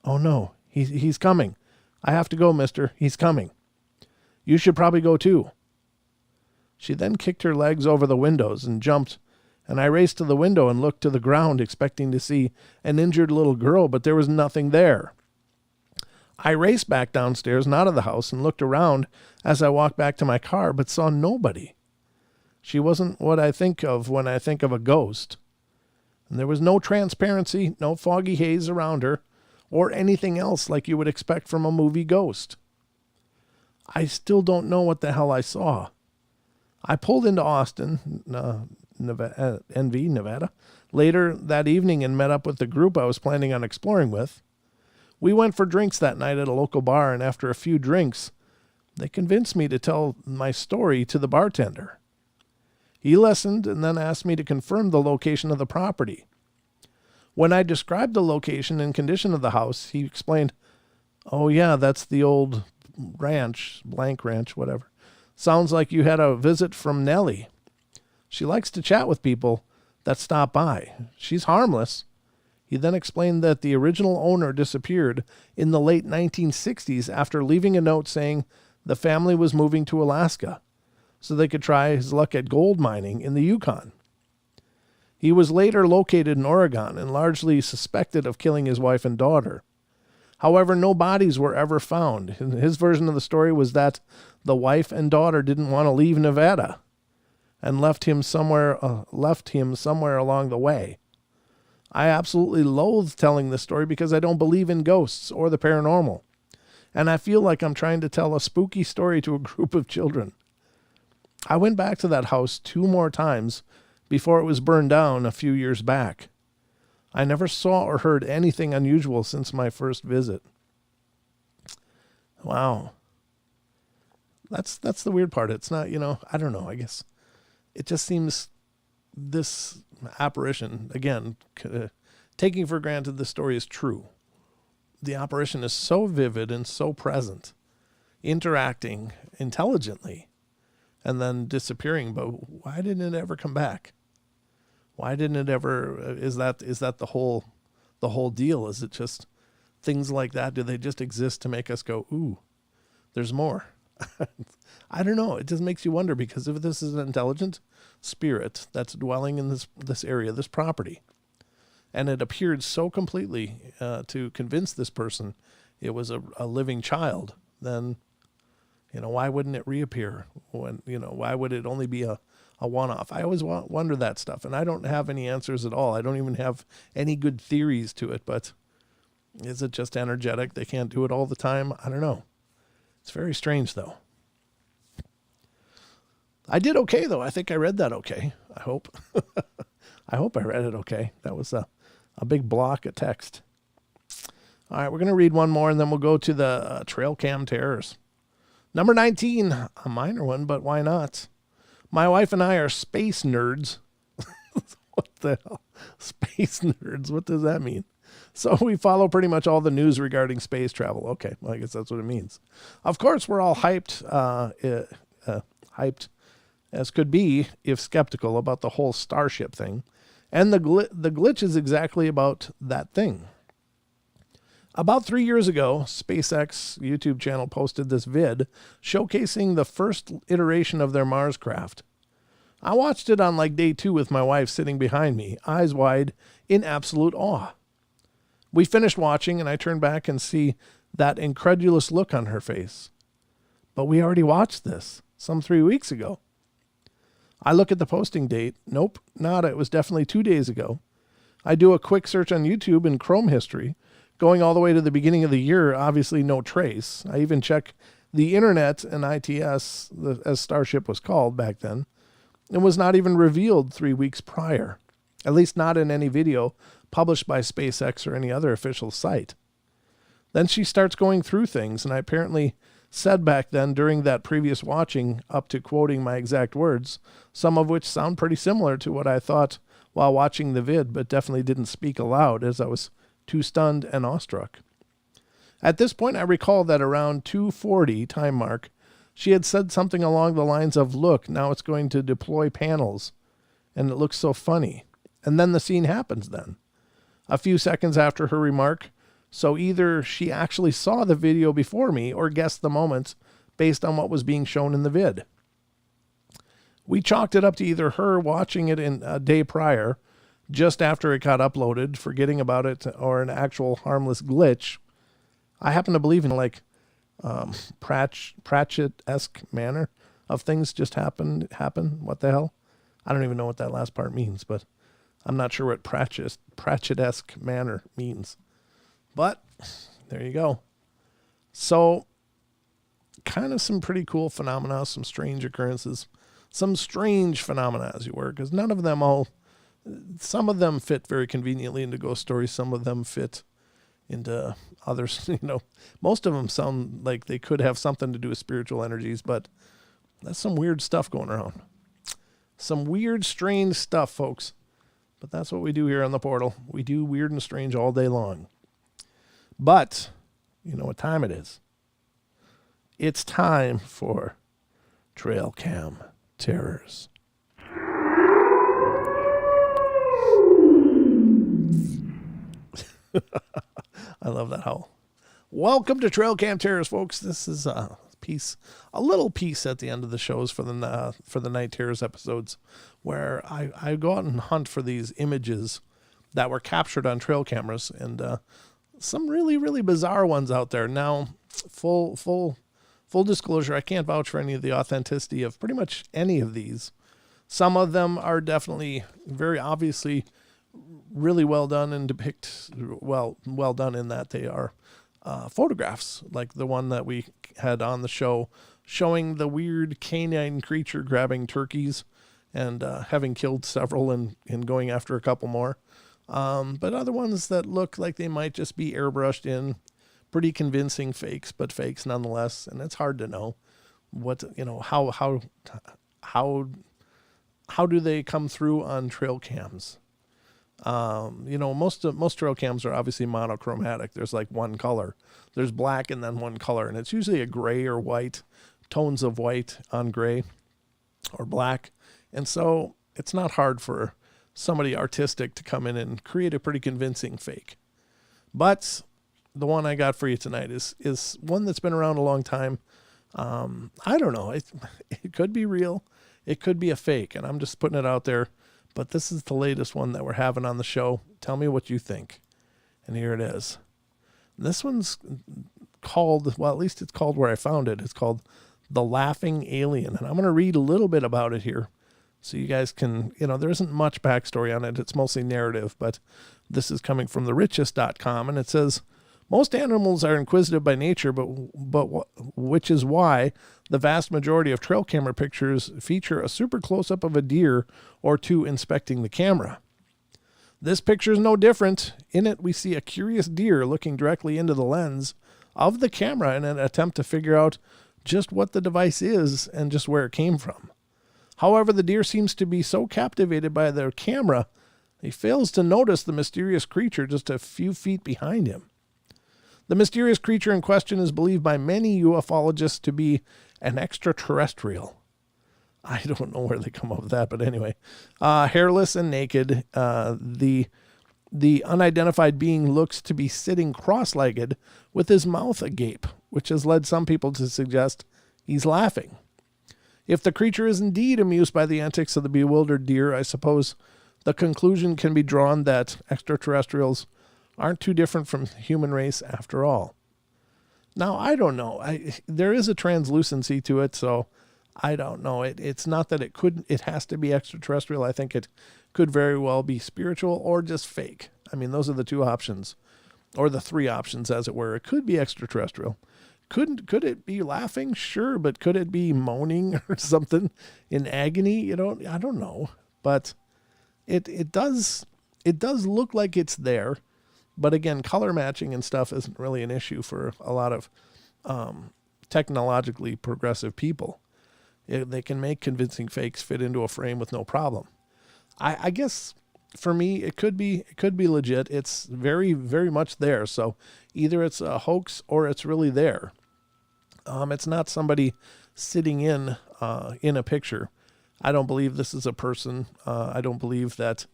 "Oh no, he's coming. I have to go, mister. He's coming. You should probably go too." She then kicked her legs over the windows and jumped, and I raced to the window and looked to the ground expecting to see an injured little girl, but there was nothing there. I raced back downstairs and out of the house and looked around as I walked back to my car, but saw nobody. She wasn't what I think of when I think of a ghost. And there was no transparency, no foggy haze around her, or anything else like you would expect from a movie ghost. I still don't know what the hell I saw. I pulled into Austin, Nevada, later that evening and met up with the group I was planning on exploring with. We went for drinks that night at a local bar, and after a few drinks, they convinced me to tell my story to the bartender. He listened and then asked me to confirm the location of the property. When I described the location and condition of the house, he explained, "Oh yeah, that's the old ranch, blank ranch, whatever. Sounds like you had a visit from Nellie. She likes to chat with people that stop by. She's harmless." He then explained that the original owner disappeared in the late 1960s after leaving a note saying the family was moving to Alaska so they could try his luck at gold mining in the Yukon. He was later located in Oregon and largely suspected of killing his wife and daughter. However, no bodies were ever found. His version of the story was that the wife and daughter didn't want to leave Nevada and left him somewhere along the way. I absolutely loathe telling this story because I don't believe in ghosts or the paranormal. And I feel like I'm trying to tell a spooky story to a group of children. I went back to that house 2 more times before it was burned down a few years back. I never saw or heard anything unusual since my first visit. Wow. That's the weird part. It's not, I don't know, I guess. It just seems this apparition, again, taking for granted the story is true. The apparition is so vivid and so present, interacting intelligently, and then disappearing. But why didn't it ever come back? Why didn't it ever? Is that the whole deal? Is it just things like that? Do they just exist to make us go, ooh, there's more? I don't know. It just makes you wonder, because if this is an intelligent spirit that's dwelling in this area, this property, and it appeared so completely to convince this person it was a living child, then, why wouldn't it reappear? Why would it only be a one-off? I always wonder that stuff, and I don't have any answers at all. I don't even have any good theories to it, but is it just energetic? They can't do it all the time? I don't know. It's very strange, though. I did okay, though. I think I read that okay. I hope. I hope I read it okay. That was a big block of text. All right, we're going to read one more, and then we'll go to the trail cam terrors. Number 19, a minor one, but why not? My wife and I are space nerds. What the hell? Space nerds? What does that mean? So we follow pretty much all the news regarding space travel. Okay, well, I guess that's what it means. Of course, we're all hyped as could be, if skeptical, about the whole Starship thing. And the glitch is exactly about that thing. About 3 years ago, SpaceX YouTube channel posted this vid showcasing the first iteration of their Mars craft. I watched it on like day 2 with my wife sitting behind me, eyes wide, in absolute awe. We finished watching, and I turned back and see that incredulous look on her face. But we already watched this some 3 weeks ago. I look at the posting date. Nope, nada. It was definitely 2 days ago. I do a quick search on YouTube in Chrome history, going all the way to the beginning of the year, obviously no trace. I even check the internet and ITS, as Starship was called back then, and was not even revealed 3 weeks prior, at least not in any video published by SpaceX or any other official site. Then she starts going through things, and I apparently said back then during that previous watching, up to quoting my exact words, some of which sound pretty similar to what I thought while watching the vid, but definitely didn't speak aloud as I was too stunned and awestruck. At this point, I recall that around 2:40 time mark, she had said something along the lines of, "Look, now it's going to deploy panels, and it looks so funny." And then the scene happens then. A few seconds after her remark, so either she actually saw the video before me or guessed the moment based on what was being shown in the vid. We chalked it up to either her watching it in a day prior, just after it got uploaded, forgetting about it, or an actual harmless glitch. I happen to believe in Pratchett-esque manner of things just happen. What the hell? I don't even know what that last part means, but I'm not sure what Pratchett-esque manner means. But there you go. So kind of some pretty cool phenomena, some strange occurrences, some strange phenomena, as you were, because none of them some of them fit very conveniently into ghost stories. Some of them fit into others. Most of them sound like they could have something to do with spiritual energies, but that's some weird stuff going around. Some weird, strange stuff, folks. But that's what we do here on the portal. We do weird and strange all day long. But you know what time it is. It's time for Trail Cam Terrors. I love that howl. Welcome to Trail Cam Terrors, folks. This is a little piece at the end of the shows for the Night Terrors episodes, where I go out and hunt for these images that were captured on trail cameras, and some really, really bizarre ones out there. Now, full disclosure, I can't vouch for any of the authenticity of pretty much any of these. Some of them are definitely very obviously really well done and well done in that they are photographs, like the one that we had on the show showing the weird canine creature grabbing turkeys and having killed several and going after a couple more. But other ones that look like they might just be airbrushed in, pretty convincing fakes, but fakes nonetheless. And it's hard to know what, how do they come through on trail cams? Most trail cams are obviously monochromatic. There's like one color. There's black and then one color, and it's usually a gray or white, tones of white on gray or black. And so it's not hard for somebody artistic to come in and create a pretty convincing fake. But the one I got for you tonight is one that's been around a long time. I don't know. It could be real. It could be a fake, and I'm just putting it out there. But this is the latest one that we're having on the show. Tell me what you think. And here it is. This one's called, well, at least it's called where I found it. It's called The Laughing Alien. And I'm going to read a little bit about it here so you guys can, there isn't much backstory on it. It's mostly narrative, but this is coming from therichest.com. And it says, most animals are inquisitive by nature, but which is why the vast majority of trail camera pictures feature a super close-up of a deer or two inspecting the camera. This picture is no different. In it, we see a curious deer looking directly into the lens of the camera in an attempt to figure out just what the device is and just where it came from. However, the deer seems to be so captivated by the camera, he fails to notice the mysterious creature just a few feet behind him. The mysterious creature in question is believed by many ufologists to be an extraterrestrial. I don't know where they come up with that, but anyway. Hairless and naked, the unidentified being looks to be sitting cross-legged with his mouth agape, which has led some people to suggest he's laughing. If the creature is indeed amused by the antics of the bewildered deer, I suppose the conclusion can be drawn that extraterrestrials aren't too different from the human race after all. Now, I don't know. There is a translucency to it, so I don't know. It's not that it has to be extraterrestrial. I think it could very well be spiritual or just fake. I mean, those are the two options, or the three options, as it were. It could be extraterrestrial. Could it be laughing? Sure, but could it be moaning or something in agony? I don't know. But it does look like it's there. But again, color matching and stuff isn't really an issue for a lot of technologically progressive people. They can make convincing fakes fit into a frame with no problem. I guess for me, it could be legit. It's very, very much there. So either it's a hoax or it's really there. It's not somebody sitting in a picture. I don't believe this is a person. I don't believe that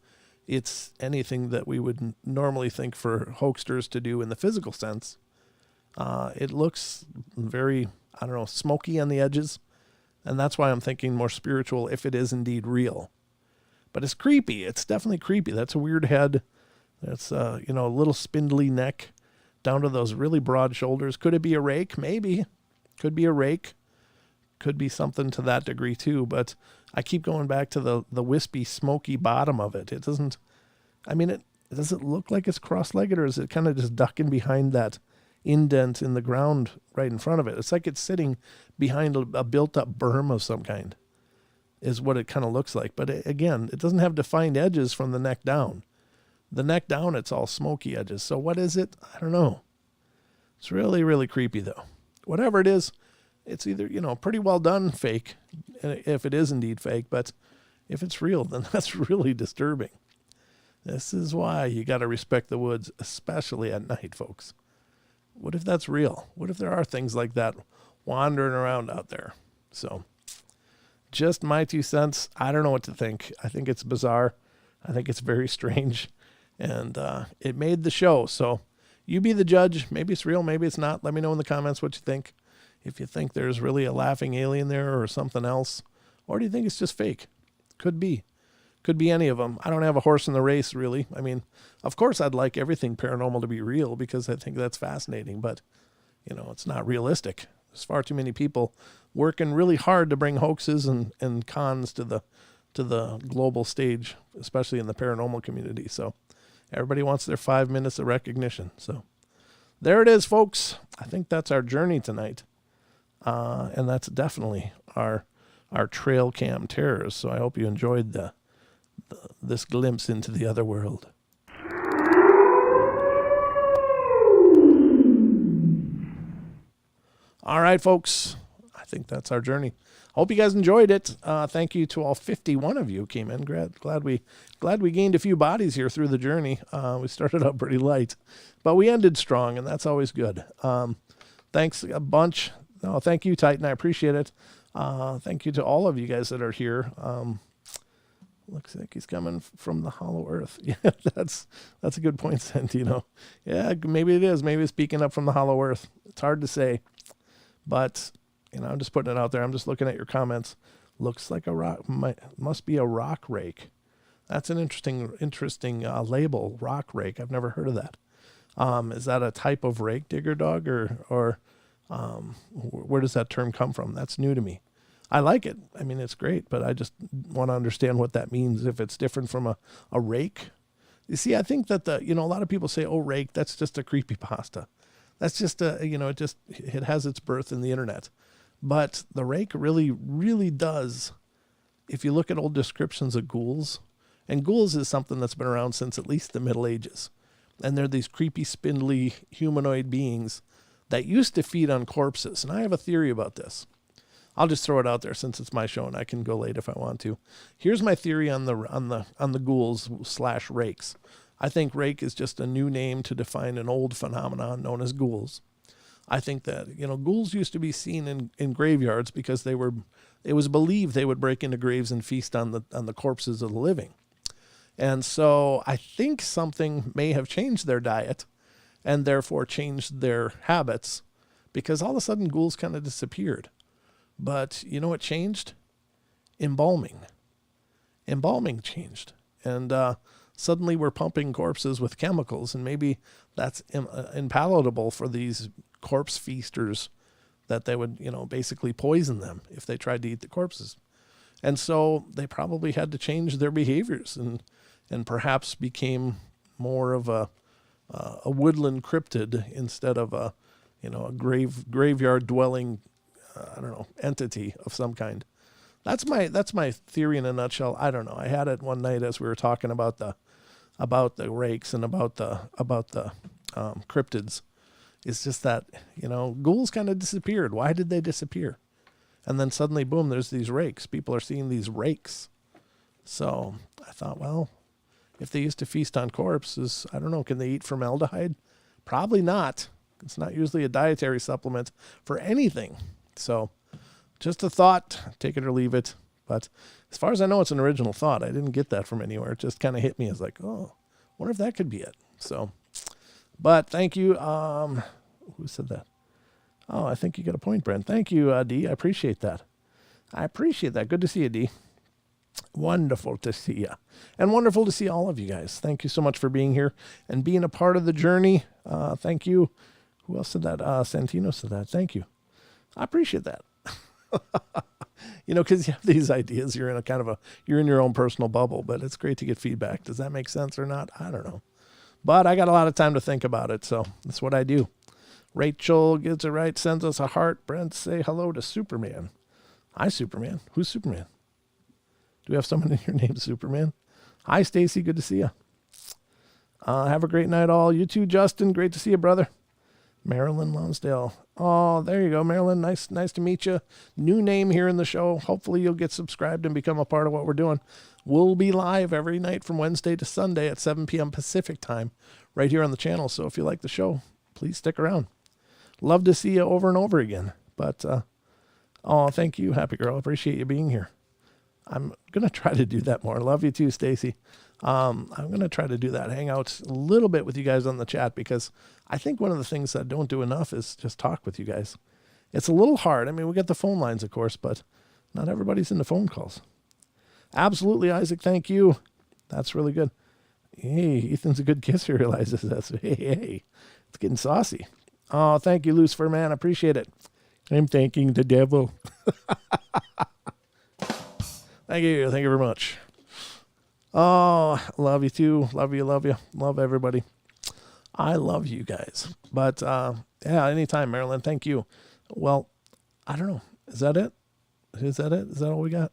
it's anything that we would normally think for hoaxsters to do in the physical sense. It looks very, smoky on the edges. And that's why I'm thinking more spiritual if it is indeed real. But it's creepy. It's definitely creepy. That's a weird head. That's, a little spindly neck down to those really broad shoulders. Could it be a rake? Maybe. Could be a rake. Could be something to that degree too. But I keep going back to the wispy, smoky bottom of it. It doesn't, does it look like it's cross-legged, or is it kind of just ducking behind that indent in the ground right in front of it? It's like it's sitting behind a built-up berm of some kind, is what it kind of looks like. But again, it doesn't have defined edges from the neck down. The neck down, it's all smoky edges. So what is it? I don't know. It's really, really creepy, though. Whatever it is, it's either, pretty well done fake, if it is indeed fake. But if it's real, then that's really disturbing. This is why you got to respect the woods, especially at night, folks. What if that's real? What if there are things like that wandering around out there? So, just my 2 cents. I don't know what to think. I think it's bizarre. I think it's very strange. And it made the show. So, you be the judge. Maybe it's real. Maybe it's not. Let me know in the comments what you think. If you think there's really a laughing alien there or something else. Or do you think it's just fake? Could be. Could be any of them. I don't have a horse in the race, really. I mean, of course, I'd like everything paranormal to be real because I think that's fascinating, but, it's not realistic. There's far too many people working really hard to bring hoaxes and cons to the global stage, especially in the paranormal community. So everybody wants their 5 minutes of recognition. So there it is, folks. I think that's our journey tonight. And that's definitely our trail cam terrors. So I hope you enjoyed this glimpse into the other world. All right, folks. I think that's our journey. Hope you guys enjoyed it. Thank you to all 51 of you who came in. Glad we gained a few bodies here through the journey. We started out pretty light, but we ended strong, and that's always good. Thanks a bunch. No, thank you, Titan. I appreciate it. Thank you to all of you guys that are here. Looks like he's coming from the hollow earth. Yeah, that's a good point, Santino. Yeah, maybe it is. Maybe it's speaking up from the hollow earth. It's hard to say, but I'm just putting it out there. I'm just looking at your comments. Looks like a rock. Must be a rock rake. That's an interesting label, rock rake. I've never heard of that. Is that a type of rake digger dog, or where does that term come from? That's new to me. I like it. I mean, it's great, but I just want to understand what that means. If it's different from a rake. You see, I think that a lot of people say, "Oh, rake, that's just a creepypasta." That's just it has its birth in the internet. But the rake really, really does. If you look at old descriptions of ghouls, and ghouls is something that's been around since at least the Middle Ages. And they're these creepy, spindly, humanoid beings that used to feed on corpses. And I have a theory about this. I'll just throw it out there since it's my show and I can go late if I want to. Here's my theory on the ghouls / rakes. I think rake is just a new name to define an old phenomenon known as ghouls. I think that, ghouls used to be seen in graveyards because it was believed they would break into graves and feast on the corpses of the living. And so I think something may have changed their diet and therefore changed their habits, because all of a sudden ghouls kind of disappeared. But you know what changed? Embalming. Embalming changed. And suddenly we're pumping corpses with chemicals, and maybe that's unpalatable for these corpse feasters, that they would, basically poison them if they tried to eat the corpses. And so they probably had to change their behaviors and perhaps became more of a woodland cryptid instead of a graveyard dwelling, entity of some kind. That's my theory in a nutshell. I don't know. I had it one night as we were talking about the rakes and about the cryptids. It's just that, ghouls kind of disappeared. Why did they disappear? And then suddenly, boom, there's these rakes. People are seeing these rakes. So I thought, well, if they used to feast on corpses, I don't know, can they eat formaldehyde? Probably not. It's not usually a dietary supplement for anything. So just a thought, take it or leave it. But as far as I know, it's an original thought. I didn't get that from anywhere. It just kind of hit me as like, oh, wonder if that could be it. So, but thank you. Who said that? Oh, I think you got a point, Brent. Thank you, D. I appreciate that. Good to see you, D. Wonderful to see you. And wonderful to see all of you guys. Thank you so much for being here and being a part of the journey. Thank you. Who else said that? Santino said that. Thank you. I appreciate that. Because you have these ideas. You're in your own personal bubble, but it's great to get feedback. Does that make sense or not? I don't know. But I got a lot of time to think about it, so that's what I do. Rachel gets it right, sends us a heart. Brent, say hello to Superman. Hi, Superman. Who's Superman? Do we have someone in your name, Superman? Hi, Stacy. Good to see you. Have a great night, all. You too, Justin. Great to see you, brother. Marilyn Lonsdale. Oh, there you go, Marilyn. Nice to meet you. New name here in the show. Hopefully you'll get subscribed and become a part of what we're doing. We'll be live every night from Wednesday to Sunday at 7 p.m. Pacific time right here on the channel. So if you like the show, please stick around. Love to see you over and over again. But, thank you, Happy Girl. Appreciate you being here. I'm going to try to do that more. Love you too, Stacy. I'm going to try to do that. Hang out a little bit with you guys on the chat, because I think one of the things I don't do enough is just talk with you guys. It's a little hard. I mean, we got the phone lines, of course, but not everybody's into phone calls. Absolutely, Isaac. Thank you. That's really good. Hey, Ethan's a good kisser, realizes that. Hey, it's getting saucy. Oh, thank you, Lucifer, man. I appreciate it. I'm thanking the devil. Thank you. Thank you very much. Oh, love you too. Love you. Love you. Love everybody. I love you guys. But yeah, anytime, Marilyn. Thank you. Well, I don't know. Is that it? Is that it? Is that all we got?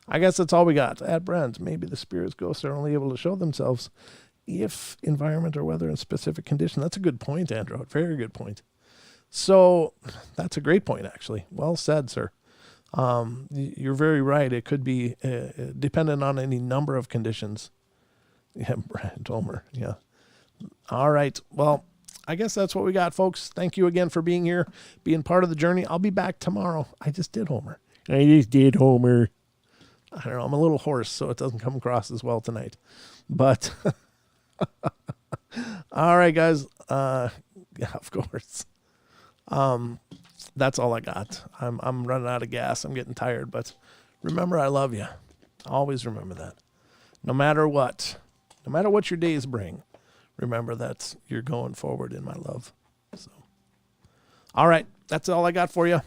I guess that's all we got. At Brent, maybe the spirits, ghosts are only able to show themselves if environment or weather in specific condition. That's a good point, Andrew. Very good point. So that's a great point, actually. Well said, sir. You're very right. It could be dependent on any number of conditions. Yeah, Brent Homer. Yeah. All right. Well, I guess that's what we got, folks. Thank you again for being here, being part of the journey. I'll be back tomorrow. I just did Homer. I don't know. I'm a little hoarse, so it doesn't come across as well tonight. But all right, guys. Yeah, of course. That's all I got. I'm running out of gas. I'm getting tired, but remember, I love you. Always remember that. No matter what your days bring, remember that you're going forward in my love. So, all right, that's all I got for you.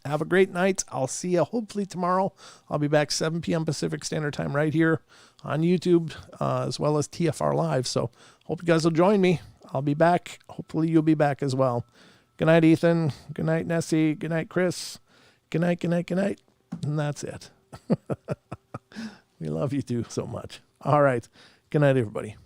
Have a great night. I'll see you hopefully tomorrow. I'll be back 7 p.m. Pacific Standard Time right here on YouTube, as well as TFR Live. So hope you guys will join me. I'll be back. Hopefully you'll be back as well. Good night, Ethan. Good night, Nessie. Good night, Chris. Good night, good night, good night. And that's it. We love you too so much. All right. Good night, everybody.